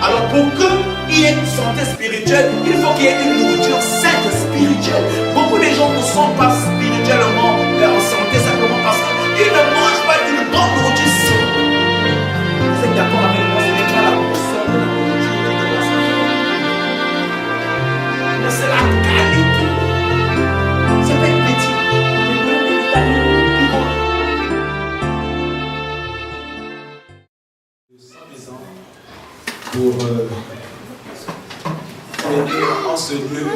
Alors pour qu'il y ait une santé spirituelle, il faut qu'il y ait une nourriture saine spirituelle. Beaucoup de gens ne sont pas spirituellement en santé simplement parce qu'ils ne mangent pas une bonne nourriture saine. Vous êtes d'accord avec moi? Ce n'est pas la grosseur de la nourriture qui doit s'affecter. Mais c'est la qualité. C'est pas une petite. Pour venir en ce lieu,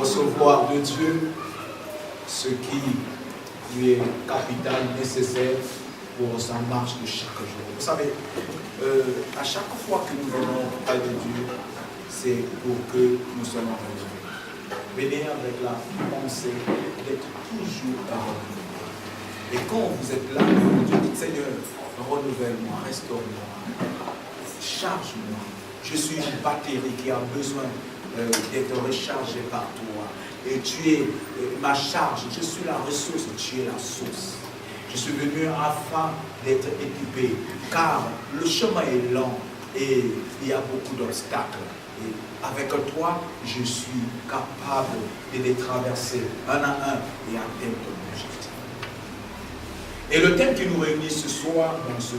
recevoir de Dieu ce qui lui est capital, nécessaire pour sa marche de chaque jour. Vous savez, à chaque fois que nous venons auprès de Dieu, c'est pour que nous soyons renouvelés. Venez avec la pensée d'être toujours heureux. Et quand vous êtes là, Dieu dit, Seigneur, renouvelle-moi, restaure-moi. Charge-moi. Je suis une batterie qui a besoin d'être rechargée par toi. Et tu es ma charge. Je suis la ressource. Tu es la source. Je suis venu afin d'être équipé. Car le chemin est lent et il y a beaucoup d'obstacles. Et avec toi, je suis capable de les traverser un à un et atteindre mon objectif. Et le thème qui nous réunit ce soir dans ce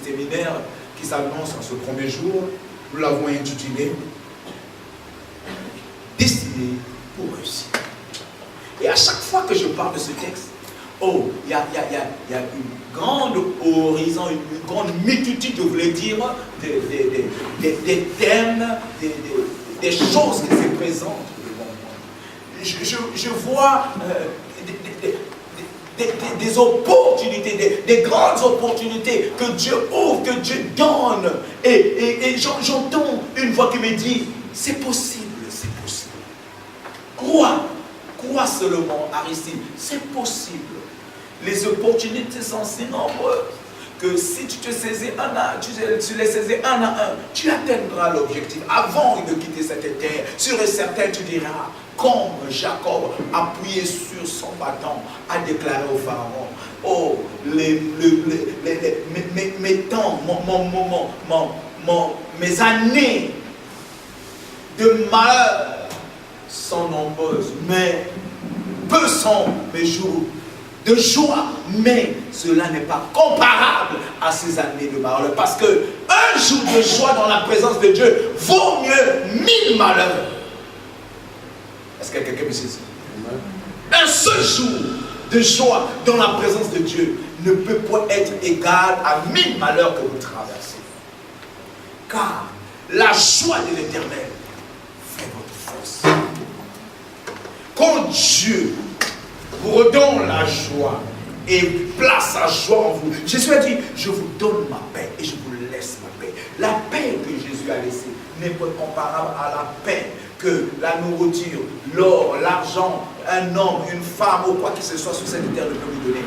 séminaire qui s'annonce en ce premier jour, nous l'avons intitulé Destiné pour réussir. Et à chaque fois que je parle de ce texte, il y a une grande horizon, une grande multitude, je voulais dire, des thèmes, des choses qui se présentent devant moi. Je vois des opportunités, des grandes opportunités que Dieu ouvre, que Dieu donne. Et j'entends une voix qui me dit, c'est possible, c'est possible. Crois seulement, Aristide, c'est possible. Les opportunités sont si nombreuses que si tu te saisis tu les saisis un à un, tu atteindras l'objectif. Avant de quitter cette terre, sûr et certain, tu diras, comme Jacob, appuyé sur son bâton, a déclaré au Pharaon, oh, mes temps, mes années de malheur sont nombreuses, mais peu sont mes jours de joie, mais cela n'est pas comparable à ces années de malheur, parce que un jour de joie dans la présence de Dieu vaut mieux 1000 malheurs. Est-ce que quelqu'un me saisit? Un seul jour de joie dans la présence de Dieu ne peut pas être égal à 1000 malheurs que vous traversez. Car la joie de l'Éternel fait votre force. Quand Dieu vous redonne la joie et place sa joie en vous, Jésus a dit, je vous donne ma paix et je vous laisse ma paix. La paix que Jésus a laissée n'est pas comparable à la paix que la nourriture, l'or, l'argent, un homme, une femme ou quoi que ce soit sur cette terre ne peut lui donner.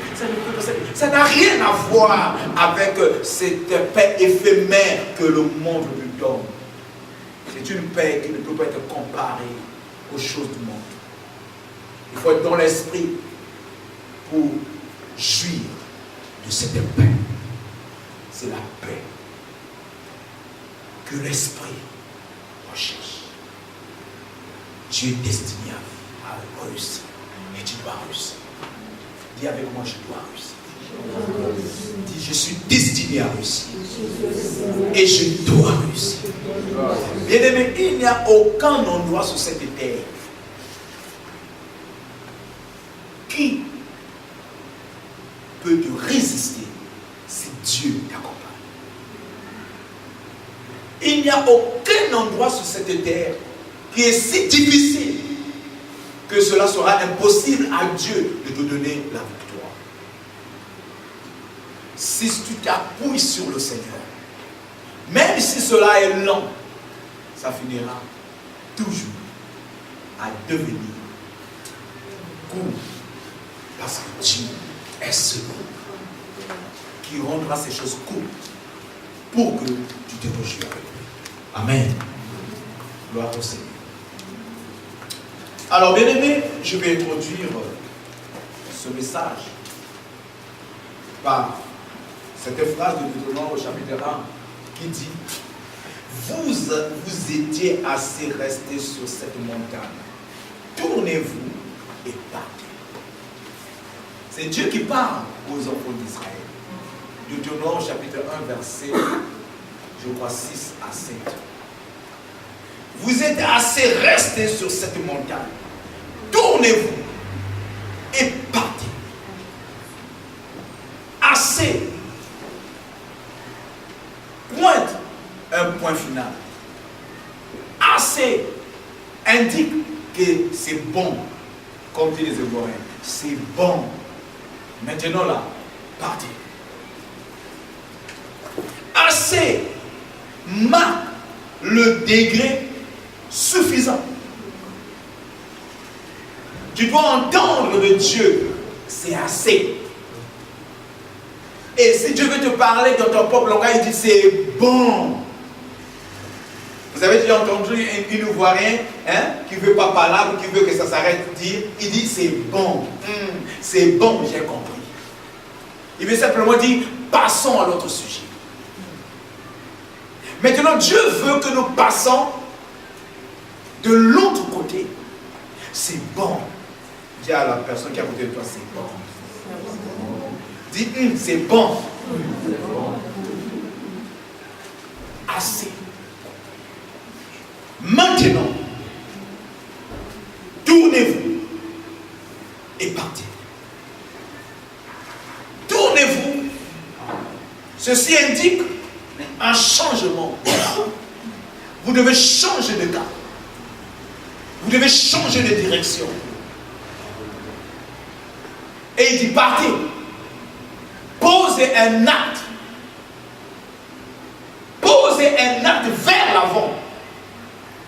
Ça n'a rien à voir avec cette paix éphémère que le monde lui donne. C'est une paix qui ne peut pas être comparée aux choses du monde. Il faut être dans l'esprit pour jouir de cette paix. C'est la paix que l'esprit recherche. Tu es destiné à réussir. Et tu dois réussir. Dis avec moi, je dois réussir. Dis, je suis destiné à réussir. Et je dois réussir. Bien aimé, il n'y a aucun endroit sur cette terre qui peut te résister si Dieu t'accompagne. Il n'y a aucun endroit sur cette terre qui est si difficile que cela sera impossible à Dieu de te donner la victoire. Si tu t'appuies sur le Seigneur, même si cela est lent, ça finira toujours à devenir court. Parce que Dieu est celui qui rendra ces choses courtes pour que tu te réjouis avec lui. Amen. Gloire au Seigneur. Alors, bien aimé, je vais introduire ce message par cette phrase de Deutéronome au chapitre 1 qui dit: vous étiez assez restés sur cette montagne. Tournez-vous et partez. C'est Dieu qui parle aux enfants d'Israël. Deutéronome chapitre 1, verset, je crois, 6 à 7. Vous êtes assez restés sur cette montagne. Tournez-vous et partez. Assez. Pointe un point final. Assez indique que c'est bon, comme disent les Hébreux. C'est bon. Maintenant là, partez. Assez marque le degré suffisant. Tu dois entendre de Dieu, c'est assez. Et si Dieu veut te parler dans ton propre langage, il dit c'est bon. Vous avez déjà entendu un Ivoirien qui ne veut pas parler, qui veut que ça s'arrête dire, il dit c'est bon. C'est bon, j'ai compris. Il veut simplement dire passons à l'autre sujet. Maintenant, Dieu veut que nous passons de l'autre côté. C'est bon. Dis à la personne qui est à côté de toi, c'est bon. Dis, c'est bon. Assez. Maintenant, tournez-vous et partez. Tournez-vous. Ceci indique un changement. Vous devez changer de cap. Vous devez changer de direction. Et il dit partez. Posez un acte. Posez un acte vers l'avant.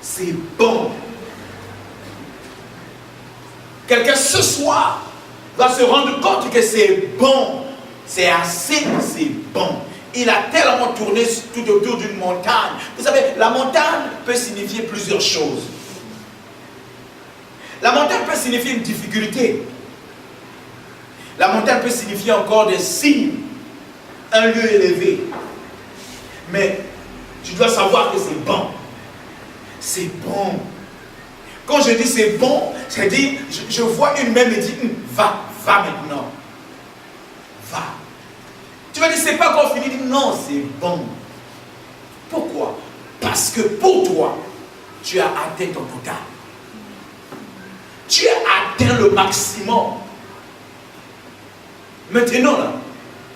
C'est bon. Quelqu'un ce soir va se rendre compte que c'est bon. C'est assez, c'est bon. Il a tellement tourné tout autour d'une montagne. Vous savez, la montagne peut signifier plusieurs choses. La montagne peut signifier une difficulté. La montagne peut signifier encore des signes, un lieu élevé. Mais tu dois savoir que c'est bon. C'est bon. Quand je dis c'est bon, c'est-à-dire, je vois une main me dire, va maintenant. Va. Tu vas dire, c'est pas encore fini. Non, c'est bon. Pourquoi? Parce que pour toi, tu as atteint ton total. Tu as atteint le maximum. Maintenant, là,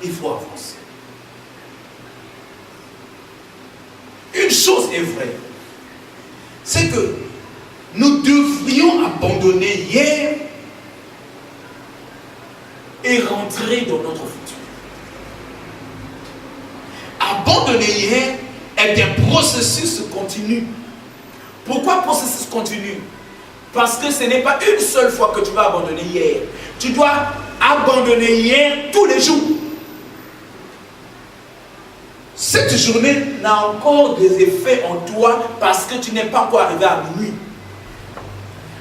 il faut avancer. Une chose est vraie, c'est que nous devrions abandonner hier et rentrer dans notre futur. Abandonner hier est un processus continu. Pourquoi processus continu? Parce que ce n'est pas une seule fois que tu vas abandonner hier. Tu dois abandonner hier tous les jours. Cette journée n'a encore des effets en toi parce que tu n'es pas encore arrivé à minuit.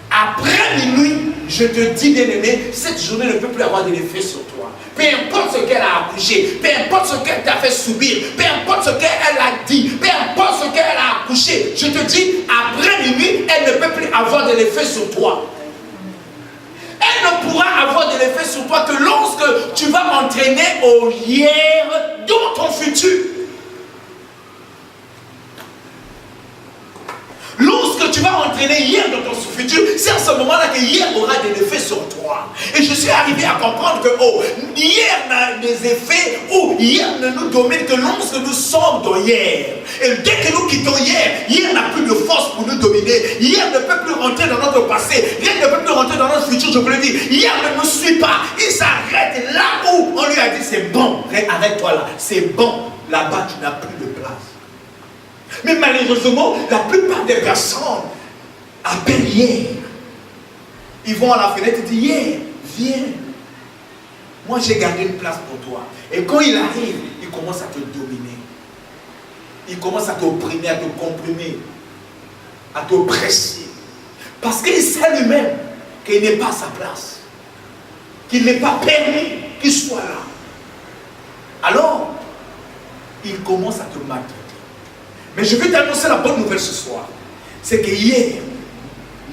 Après minuit, je te dis, bien-aimé, cette journée ne peut plus avoir d'effet sur toi. Peu importe ce qu'elle a accouché, peu importe ce qu'elle t'a fait subir, peu importe ce qu'elle a dit, peu importe ce qu'elle a accouché, je te dis, après minuit, elle ne peut plus avoir de l'effet sur toi. Elle ne pourra avoir de l'effet sur toi que lorsque tu vas entraîner au hier dans ton futur. Lorsque tu vas entraîner hier dans ton futur, c'est à ce moment-là que hier aura des effets sur toi. Et je suis arrivé à comprendre que hier n'a des effets ou hier ne nous domine que lorsque nous sommes dans hier. Et dès que nous quittons hier n'a plus de force pour nous dominer. Hier ne peut plus rentrer dans notre passé. Hier ne peut plus rentrer dans notre futur, je vous le dis. Hier ne nous suit pas. Il s'arrête là où on lui a dit c'est bon. Arrête-toi là. C'est bon. Là-bas, tu n'as plus de place. Mais malheureusement, la plupart des personnes appellent hier. Ils vont à la fenêtre et disent hier, viens. Moi, j'ai gardé une place pour toi. Et quand il arrive, il commence à te dominer. Il commence à t'opprimer, à te comprimer, à t'oppresser. Parce qu'il sait lui-même qu'il n'est pas à sa place. Qu'il n'est pas permis qu'il soit là. Alors, il commence à te maltraiter. Mais je vais t'annoncer la bonne nouvelle ce soir. C'est que hier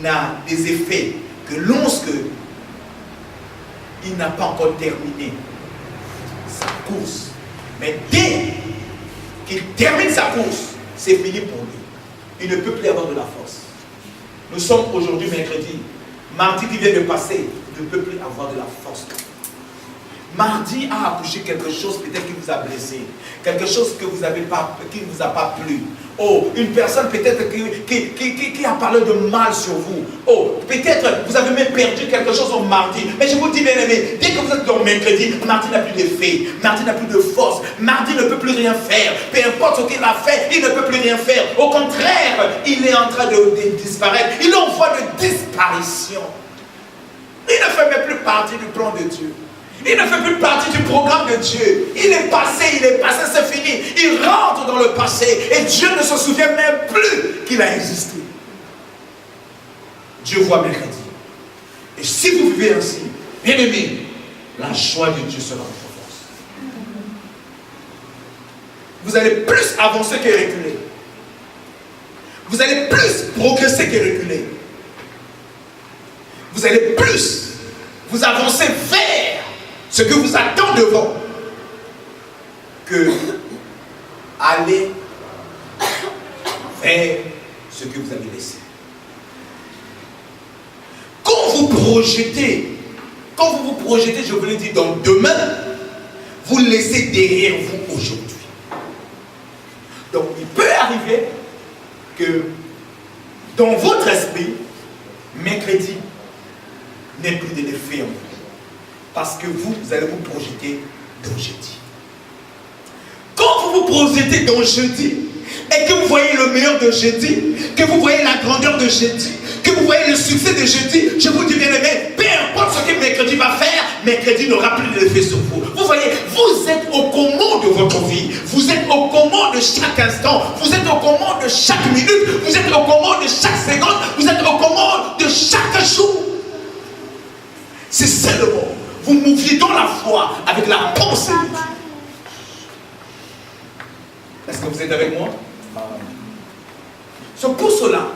n'a des effets que lorsque il n'a pas encore terminé sa course. Mais dès qu'il termine sa course, c'est fini pour lui. Il ne peut plus avoir de la force. Nous sommes aujourd'hui mercredi. Mardi qui vient de passer, il ne peut plus avoir de la force. Mardi a accouché quelque chose peut-être qui vous a blessé. Quelque chose que vous avez pas, qui ne vous a pas plu. Oh, une personne peut-être qui a parlé de mal sur vous. Oh, peut-être vous avez même perdu quelque chose au mardi. Mais je vous dis bien aimé, dès que vous êtes dans le mercredi, mardi n'a plus d'effet. Mardi n'a plus de force. Mardi ne peut plus rien faire. Peu importe ce qu'il a fait, il ne peut plus rien faire. Au contraire, il est en train de disparaître. Il est en voie de disparition. Il ne fait même plus partie du plan de Dieu. Il ne fait plus partie du programme de Dieu. Il est passé, c'est fini. Il rentre dans le passé et Dieu ne se souvient même plus qu'il a existé. Dieu voit mercredi. Et si vous vivez ainsi, bien aimé, la joie de Dieu sera votre force. Vous allez plus avancer que reculer. Vous allez plus progresser que reculer. Vous allez plus vous avancer vers ce que vous attend devant que aller vers ce que vous avez laissé. Quand vous vous projetez, je vous l'ai dit, dans demain, vous laissez derrière vous aujourd'hui. Donc il peut arriver que dans votre esprit, mercredi n'ait plus d'effet en vous. Parce que vous allez vous projeter dans jeudi. Quand vous vous projetez dans jeudi, et que vous voyez le meilleur de jeudi, que vous voyez la grandeur de jeudi, que vous voyez le succès de jeudi, je vous dis bien aimé, peu importe ce que mercredi va faire, mercredi n'aura plus d'effet sur vous. Vous voyez, vous êtes au commande de votre vie, vous êtes au commande de chaque instant, vous êtes au commande de chaque minute, vous êtes au commande de chaque seconde, vous êtes au commande de chaque jour. C'est seulement vous mouviez dans la foi avec la pensée de Dieu. Est-ce que vous êtes avec moi? C'est pour cela,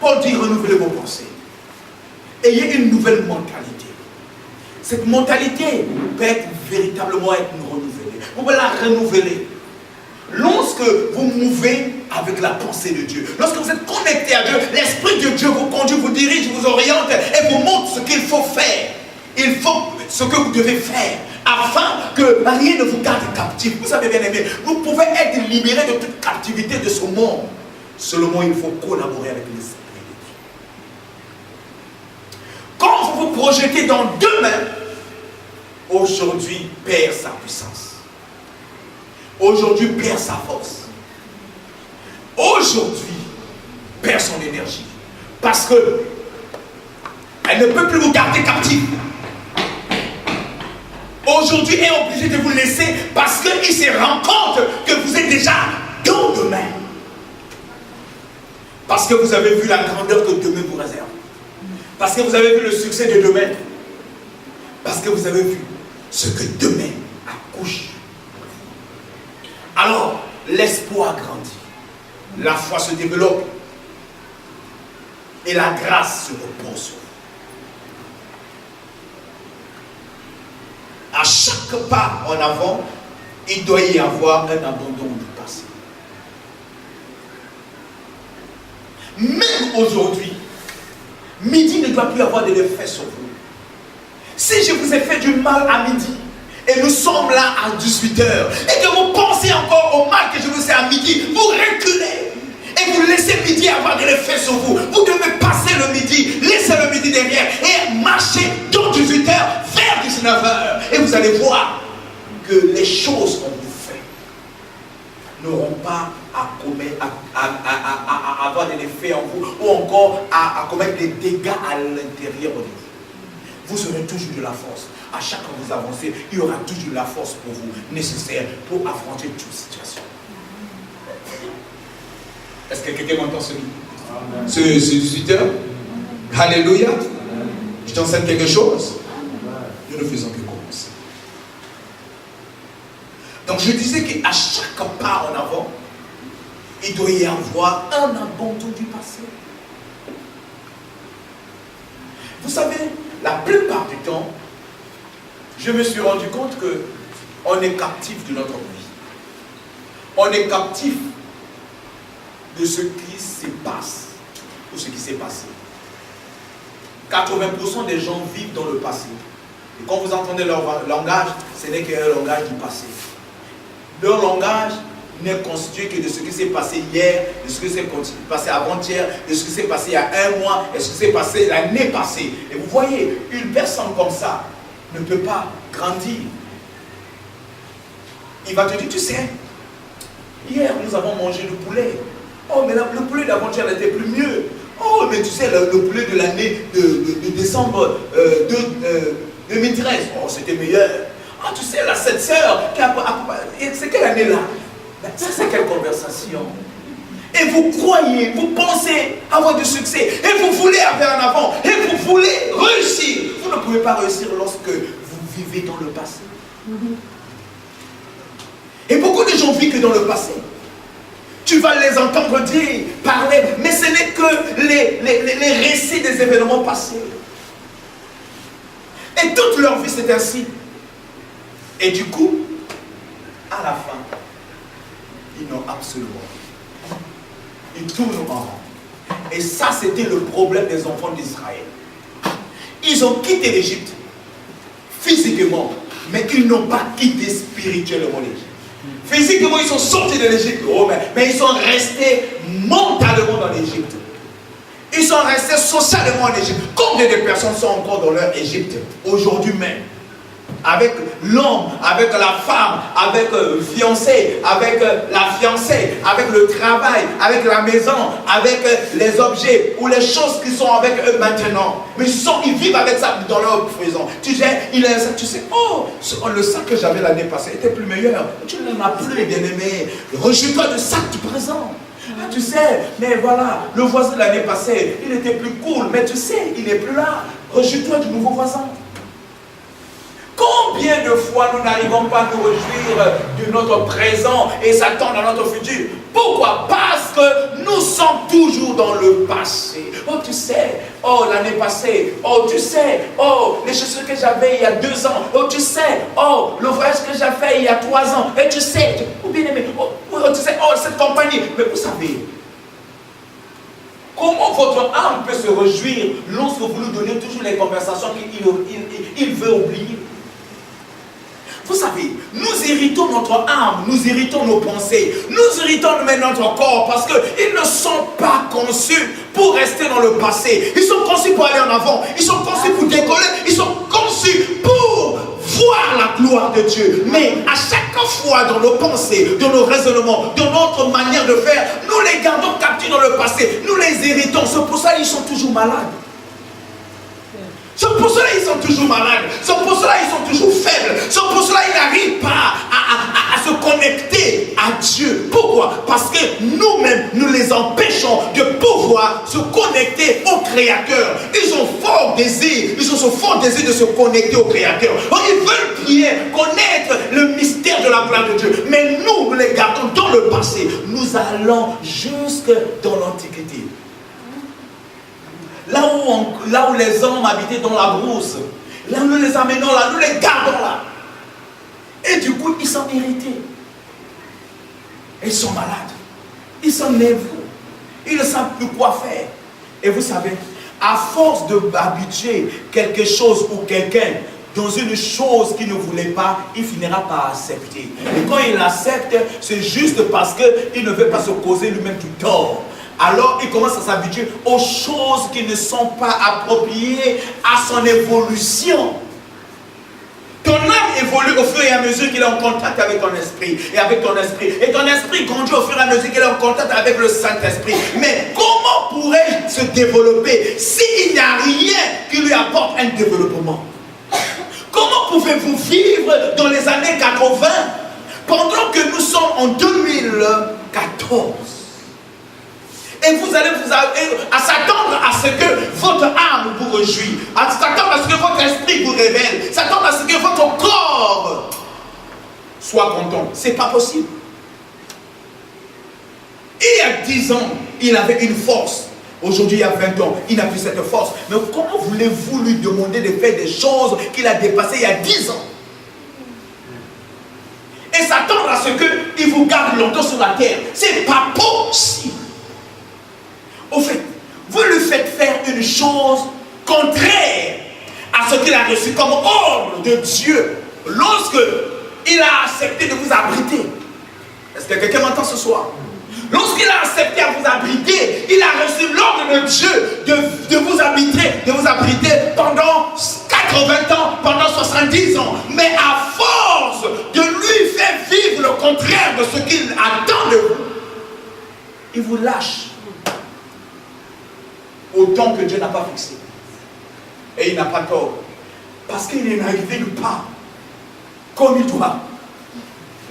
Paul dit renouvelez vos pensées. Ayez une nouvelle mentalité. Cette mentalité peut véritablement être renouvelée. Vous pouvez la renouveler. Lorsque vous mouvez avec la pensée de Dieu, lorsque vous êtes connecté à Dieu, l'Esprit de Dieu vous conduit, vous dirige, vous oriente et vous montre ce qu'il faut faire. Il faut ce que vous devez faire afin que rien ne vous garde captif. Vous savez bien aimé, vous pouvez être libéré de toute captivité de ce monde. Seulement il faut collaborer avec l'Esprit de Dieu. Quand vous vous projetez dans demain, aujourd'hui perd sa puissance. Aujourd'hui perd sa force. Aujourd'hui perd son énergie. Parce que elle ne peut plus vous garder captif. Aujourd'hui est obligé de vous laisser parce qu'il se rend compte que vous êtes déjà dans demain. Parce que vous avez vu la grandeur que demain vous réserve. Parce que vous avez vu le succès de demain. Parce que vous avez vu ce que demain accouche. Alors, l'espoir grandit. La foi se développe. Et la grâce se repose sur vous. À chaque pas en avant, il doit y avoir un abandon du passé. Même aujourd'hui, midi ne doit plus avoir de l'effet sur vous. Si je vous ai fait du mal à midi, et nous sommes là à 18h, et que vous pensez encore au mal que je vous ai à midi, vous reculez. Et vous laissez midi avoir de l'effet sur vous. Vous devez passer le midi, laisser le midi derrière et marcher dans 18h vers 19h. Et vous allez voir que les choses qu'on vous fait n'auront pas à avoir de l'effet en vous ou encore à commettre des dégâts à l'intérieur de vous. Vous aurez toujours de la force. À chaque fois que vous avancez, il y aura toujours de la force pour vous nécessaire pour affronter toute situation. Est-ce que quelqu'un m'entend ce 18h? Alléluia. Je t'enseigne quelque chose. Nous ne faisons que commencer. Donc je disais qu'à chaque pas en avant, il doit y avoir un abandon du passé. Vous savez, la plupart du temps, je me suis rendu compte qu'on est captif de notre vie. On est captif de ce qui se passe ou ce qui s'est passé. 80% des gens vivent dans le passé. Et quand vous entendez leur langage, ce n'est qu'un langage du passé. Leur langage n'est constitué que de ce qui s'est passé hier, de ce qui s'est passé avant-hier, de ce qui s'est passé il y a un mois, de ce qui s'est passé l'année passée. Et vous voyez, une personne comme ça ne peut pas grandir. Il va te dire, tu sais, hier nous avons mangé du poulet. Oh, mais le poulet d'avant-hier était plus mieux. Oh, mais tu sais, le poulet de l'année de décembre 2013, oh, c'était meilleur. Ah, tu sais, la cette sœur, c'est quelle année là? Ça, c'est quelle conversation? Et vous croyez, vous pensez avoir du succès, et vous voulez aller en avant, et vous voulez réussir. Vous ne pouvez pas réussir lorsque vous vivez dans le passé. Et beaucoup de gens vivent que dans le passé. Tu vas les entendre dire, parler, mais ce n'est que les récits des événements passés. Et toute leur vie, c'est ainsi. Et du coup, à la fin, ils n'ont absolument rien. Ils tournent en rond. Et ça, c'était le problème des enfants d'Israël. Ils ont quitté l'Égypte, physiquement, mais ils n'ont pas quitté spirituellement l'Égypte. Physiquement, ils sont sortis de l'Égypte, mais ils sont restés mentalement dans l'Égypte. Ils sont restés socialement en Égypte. Combien de personnes sont encore dans leur Égypte aujourd'hui même? Avec l'homme, avec la femme, avec le fiancé, avec la fiancée, avec le travail, avec la maison, avec les objets ou les choses qui sont avec eux maintenant. Mais ils vivent avec ça dans leur prison. Tu sais, oh, le sac que j'avais l'année passée était plus meilleur. Tu n'en as plus, bien aimé. Rejette-toi du sac du présent. Ah, tu sais, mais voilà, le voisin de l'année passée, il était plus cool, mais tu sais, il n'est plus là. Rejette-toi du nouveau voisin. Combien de fois nous n'arrivons pas à nous réjouir de notre présent et s'attendre à notre futur? Pourquoi? Parce que nous sommes toujours dans le passé. Oh, tu sais, oh, l'année passée, oh, tu sais, oh, les chaussures que j'avais il y a 2 ans, oh, tu sais, oh, le voyage que j'ai fait il y a 3 ans, et tu sais, oh, bien aimé, oh, tu sais, oh, cette compagnie. Mais vous savez, comment votre âme peut se réjouir lorsque vous lui donnez toujours les conversations qu'il veut oublier? Vous savez, nous irritons notre âme, nous irritons nos pensées, nous irritons même notre corps parce qu'ils ne sont pas conçus pour rester dans le passé. Ils sont conçus pour aller en avant, ils sont conçus pour décoller, ils sont conçus pour voir la gloire de Dieu. Mais à chaque fois dans nos pensées, dans nos raisonnements, dans notre manière de faire, nous les gardons captifs dans le passé, nous les irritons. C'est pour ça qu'ils sont toujours malades. C'est pour cela qu'ils sont toujours malades. C'est pour cela qu'ils sont toujours faibles. C'est pour cela qu'ils n'arrivent pas à se connecter à Dieu. Pourquoi? Parce que nous-mêmes, nous les empêchons de pouvoir se connecter au Créateur. Ils ont fort désir. Ils ont ce fort désir de se connecter au Créateur. Donc, ils veulent prier, connaître le mystère de la gloire de Dieu. Mais nous les gardons dans le passé. Nous allons jusque dans l'Antiquité. Là où les hommes habitaient dans la brousse, là nous les amenons là, nous les gardons là. Et du coup, ils sont irrités. Ils sont malades. Ils sont nerveux. Ils ne savent plus quoi faire. Et vous savez, à force d'habituer quelque chose ou quelqu'un dans une chose qu'il ne voulait pas, il finira par accepter. Et quand il accepte, c'est juste parce qu'il ne veut pas se causer lui-même du tort. Alors il commence à s'habituer aux choses qui ne sont pas appropriées à son évolution. Ton âme évolue au fur et à mesure qu'il est en contact avec ton esprit et avec ton esprit. Et ton esprit grandit au fur et à mesure qu'il est en contact avec le Saint-Esprit. Mais comment pourrait-il se développer s'il n'y a rien qui lui apporte un développement? Comment pouvez-vous vivre dans les années 80 pendant que nous sommes en 2014? Et vous allez à s'attendre à ce que votre âme vous réjouisse, à s'attendre à ce que votre esprit vous révèle, s'attendre à ce que votre corps soit content. Ce n'est pas possible. Il y a 10 ans, il avait une force. Aujourd'hui, il y a 20 ans, il n'a plus cette force. Mais comment voulez-vous lui demander de faire des choses qu'il a dépassées il y a 10 ans? Et s'attendre à ce qu'il vous garde longtemps sur la terre, c'est pas possible. Au fait, vous lui faites faire une chose contraire à ce qu'il a reçu comme ordre de Dieu lorsque il a accepté de vous abriter. Est-ce que quelqu'un m'entend ce soir? Lorsqu'il a accepté à vous abriter, il a reçu l'ordre de Dieu de vous abriter pendant 80 ans, pendant 70 ans. Mais à force de lui faire vivre le contraire de ce qu'il attend de vous, il vous lâche au temps que Dieu n'a pas fixé. Et il n'a pas tort. Parce qu'il n'arrive pas comme il doit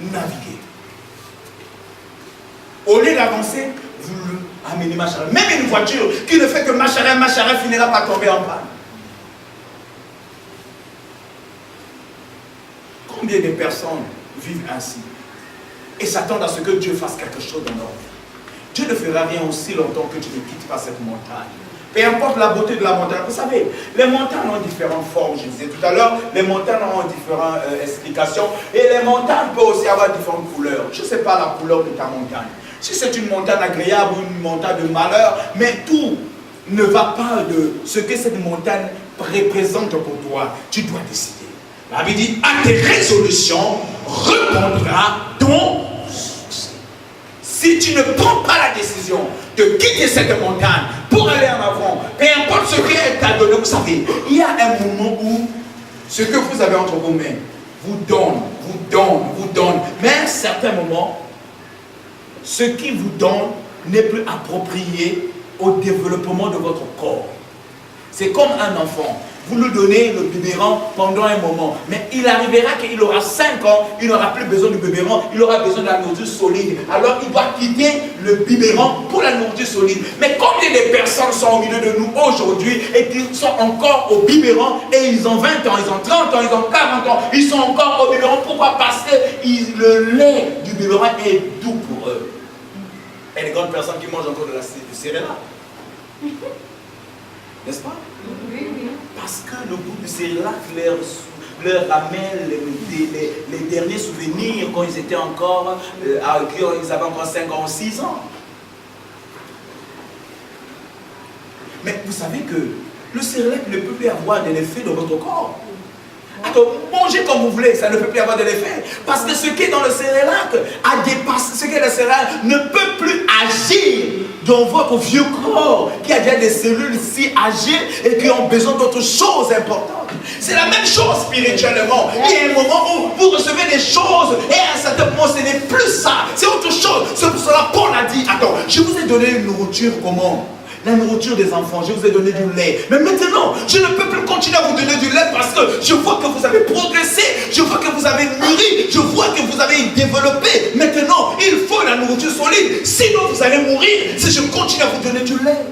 naviguer. Au lieu d'avancer, vous amenez Macharin. Même une voiture qui ne fait que Macharin finira par tomber en panne. Combien de personnes vivent ainsi et s'attendent à ce que Dieu fasse quelque chose dans leur vie? Dieu ne fera rien aussi longtemps que tu ne quittes pas cette montagne. Peu importe la beauté de la montagne. Vous savez, les montagnes ont différentes formes. Je disais tout à l'heure, les montagnes ont différentes explications. Et les montagnes peuvent aussi avoir différentes couleurs. Je ne sais pas la couleur de ta montagne. Si c'est une montagne agréable ou une montagne de malheur, mais tout ne va pas de ce que cette montagne représente pour toi. Tu dois décider. La Bible dit, à tes résolutions répondra ton succès. Si tu ne prends pas la décision de quitter cette montagne pour aller en avant, peu importe ce qu'elle t'a donné, vous savez, il y a un moment où ce que vous avez entre vos mains vous donne. Mais à un certain moment, ce qui vous donne n'est plus approprié au développement de votre corps. C'est comme un enfant. Vous lui donnez le biberon pendant un moment. Mais il arrivera qu'il aura 5 ans, il n'aura plus besoin du biberon, il aura besoin de la nourriture solide. Alors il doit quitter le biberon pour la nourriture solide. Mais combien de personnes sont au milieu de nous aujourd'hui et qui sont encore au biberon et ils ont 20 ans, ils ont 30 ans, ils ont 40 ans, ils sont encore au biberon. Pourquoi? Parce que le lait du biberon est doux pour eux. Et les grandes personnes qui mangent encore du céréales. N'est-ce pas? Oui. Parce que le goût du céréales leur ramène les derniers souvenirs quand ils étaient encore, ils avaient encore 5 ans, 6 ans. Mais vous savez que le céréal ne peut plus avoir de l'effet dans votre corps. Alors, mangez comme vous voulez, ça ne peut plus avoir de l'effet. Parce que ce qui est dans le céréal a dépassé, ce qui est le céréal ne peut plus agir dans votre vieux corps, qui a déjà des cellules si âgées et qui ont besoin d'autres choses importantes. C'est la même chose spirituellement. Il y a un moment où vous recevez des choses et à un certain moment ce n'est plus ça, c'est autre chose. C'est pour cela Paul a dit, attends, je vous ai donné une nourriture comment? La nourriture des enfants, je vous ai donné du lait. Mais maintenant, je ne peux plus continuer à vous donner du lait parce que je vois que vous avez progressé, je vois que vous avez mûri, je vois que vous avez développé. Maintenant, il faut la nourriture solide. Sinon, vous allez mourir si je continue à vous donner du lait.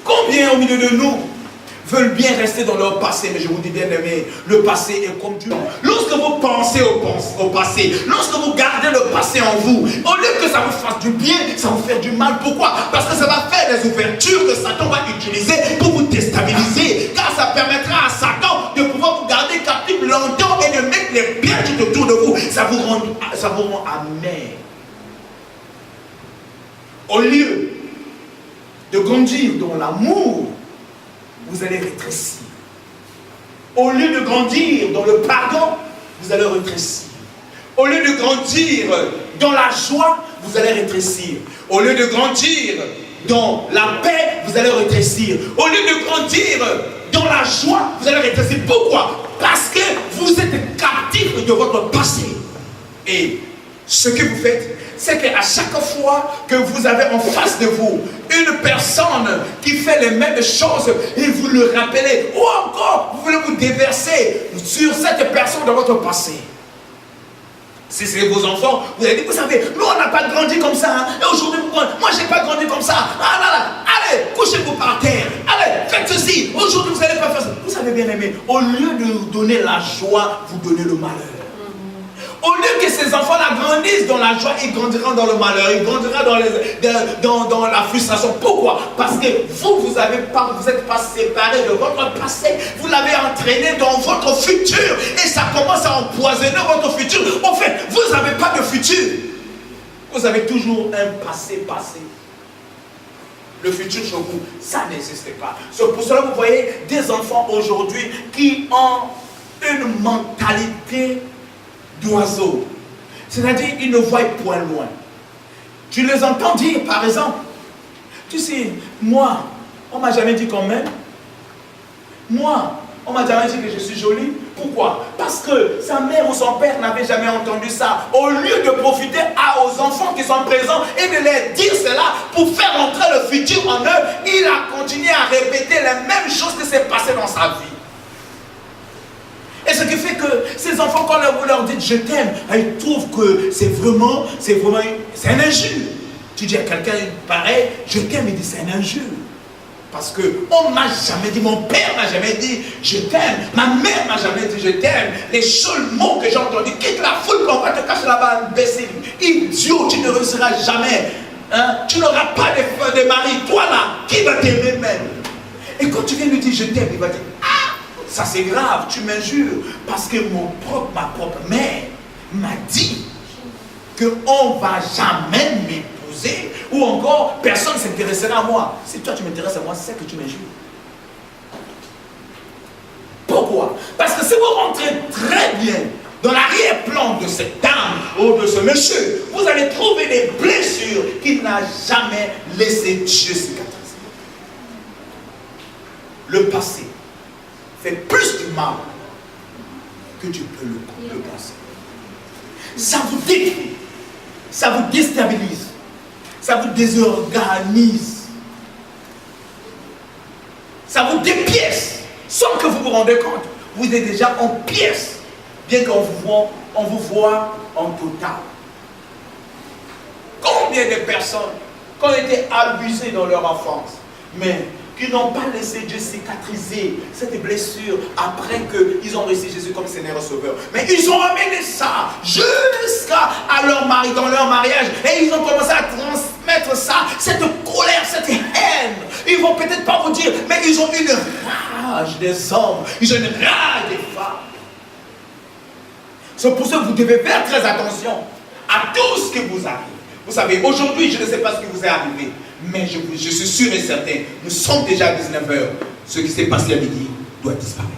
Combien au milieu de nous veulent bien rester dans leur passé, mais je vous dis bien aimé, le passé est comme Dieu. Lorsque vous pensez au passé, lorsque vous gardez le passé en vous, au lieu que ça vous fasse du bien, ça vous fait du mal. Pourquoi? Parce que ça va faire des ouvertures que Satan va utiliser pour vous déstabiliser, car ça permettra à Satan de pouvoir vous garder captif longtemps et de mettre les pièges autour de vous. Ça vous rend amer. Au lieu de grandir dans l'amour, vous allez rétrécir. Au lieu de grandir dans le pardon, vous allez rétrécir. Au lieu de grandir dans la joie, vous allez rétrécir. Au lieu de grandir dans la paix, vous allez rétrécir. Au lieu de grandir dans la joie, vous allez rétrécir. Pourquoi? Parce que vous êtes captif de votre passé. Et ce que vous faites, c'est qu'à chaque fois que vous avez en face de vous une personne qui fait les mêmes choses et vous le rappelez, ou encore vous voulez vous déverser sur cette personne dans votre passé. Si c'est vos enfants, vous allez dire, vous savez, nous on n'a pas grandi comme ça, hein, et aujourd'hui, moi j'ai pas grandi comme ça, ah là là, allez, couchez-vous par terre, allez, faites ceci, aujourd'hui vous n'allez pas faire ça. Vous savez bien aimé, au lieu de nous donner la joie, vous donnez le malheur. Au lieu que ces enfants-là grandissent dans la joie, il grandira dans le malheur, il grandira dans la frustration. Pourquoi? Parce que vous n'êtes pas séparé de votre passé. Vous l'avez entraîné dans votre futur. Et ça commence à empoisonner votre futur. En fait, vous n'avez pas de futur. Vous avez toujours un passé. Le futur chez vous, ça n'existe pas. C'est pour cela que vous voyez des enfants aujourd'hui qui ont une mentalité d'oiseau. C'est-à-dire, ils ne voient point loin. Tu les entends dire, par exemple, tu sais, moi, on ne m'a jamais dit qu'on m'aime. Moi, on m'a jamais dit que je suis jolie. Pourquoi? Parce que sa mère ou son père n'avait jamais entendu ça. Au lieu de profiter aux enfants qui sont présents et de leur dire cela pour faire entrer le futur en eux, il a continué à répéter les mêmes choses que s'est passé dans sa vie. Et ce qui fait que ces enfants, quand vous leur dites je t'aime, ils trouvent que c'est un injure. Tu dis à quelqu'un pareil, je t'aime, il dit c'est un injure. Parce qu'on ne m'a jamais dit, mon père m'a jamais dit je t'aime, ma mère m'a jamais dit je t'aime. Les seuls mots que j'ai entendus, quitte la foule qu'on va te cacher là-bas, imbécile, idiot, tu ne réussiras jamais. Hein? Tu n'auras pas de mari, toi là, qui va t'aimer même? Et quand tu viens lui dire je t'aime, il va dire ah, ça c'est grave, tu m'injures. Parce que ma propre mère m'a dit qu'on ne va jamais m'épouser. Ou encore, personne ne s'intéressera à moi. Si toi tu m'intéresses à moi, c'est que tu m'injures. Pourquoi? Parce que si vous rentrez très bien dans l'arrière-plan de cette dame ou de ce monsieur, vous allez trouver des blessures qu'il n'a jamais laissé Dieu cicatriser. Le passé fait plus du mal que tu peux le penser. Ça vous détruit, ça vous déstabilise. Ça vous désorganise. Ça vous dépièce. Sans que vous vous rendez compte. Vous êtes déjà en pièces. Bien qu'on vous voit en total. Combien de personnes qui ont été abusées dans leur enfance, mais qui n'ont pas laissé Dieu cicatriser cette blessure après qu'ils ont reçu Jésus comme Seigneur et Sauveur. Mais ils ont amené ça jusqu'à leur mari, dans leur mariage. Et ils ont commencé à transmettre ça, cette colère, cette haine. Ils ne vont peut-être pas vous dire, mais ils ont une rage des hommes. Ils ont une rage des femmes. C'est pour ça que vous devez faire très attention à tout ce qui vous arrive. Vous savez, aujourd'hui, je ne sais pas ce qui vous est arrivé. Mais je suis sûr et certain, nous sommes déjà à 19h. Ce qui s'est passé à midi doit disparaître.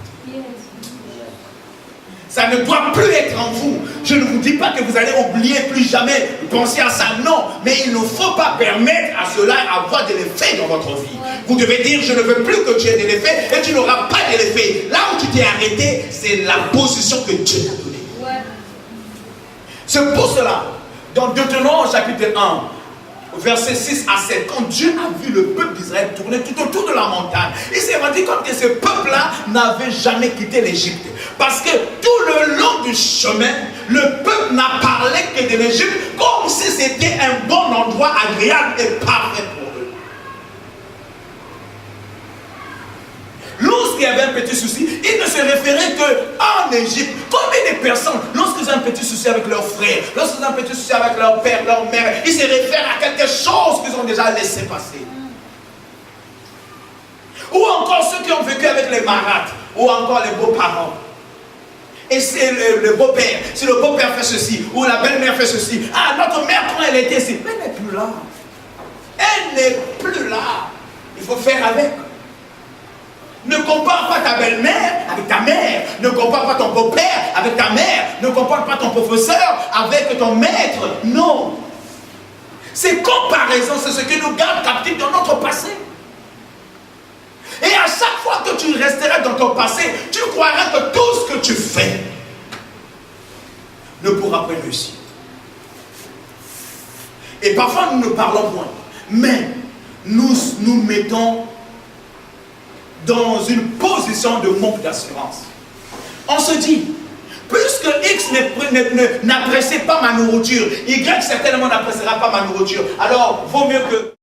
Ça ne doit plus être en vous. Je ne vous dis pas que vous allez oublier plus jamais, penser à ça, non. Mais il ne faut pas permettre à cela d'avoir de l'effet dans votre vie. Vous devez dire, je ne veux plus que tu aies de l'effet et tu n'auras pas de l'effet. Là où tu t'es arrêté, c'est la position que Dieu t'a donnée. C'est pour cela, dans Deutéronome chapitre 1, verset 6 à 7, quand Dieu a vu le peuple d'Israël tourner tout autour de la montagne, il s'est rendu compte que ce peuple-là n'avait jamais quitté l'Égypte. Parce que tout le long du chemin, le peuple n'a parlé que de l'Égypte comme si c'était un bon endroit agréable et parfait pour eux. Lorsqu'il y avait un petit souci, ils ne se référaient qu'en Égypte. Combien de personnes, lorsqu'ils ont un petit souci avec leurs frères, lorsqu'ils ont un petit souci avec leur père, leur mère, ils se réfèrent à quelque chose qu'ils ont déjà laissé passer. Ou encore ceux qui ont vécu avec les marâtres, ou encore les beaux-parents. Et c'est le beau-père. Si le beau-père fait ceci, ou la belle-mère fait ceci, ah, notre mère, quand elle était ici, mais elle n'est plus là. Elle n'est plus là. Il faut faire avec. Ne compare pas ta belle-mère avec ta mère. Ne compare pas ton beau-père avec ta mère. Ne compare pas ton professeur avec ton maître. Non. Ces comparaisons, c'est ce qui nous garde captifs dans notre passé. Et à chaque fois que tu resteras dans ton passé, tu croiras que tout ce que tu fais ne pourra pas réussir. Et parfois nous ne parlons point. Mais nous nous mettons dans une position de manque d'assurance. On se dit, puisque X n'apprécie pas ma nourriture, Y certainement n'appréciera pas ma nourriture, alors vaut mieux que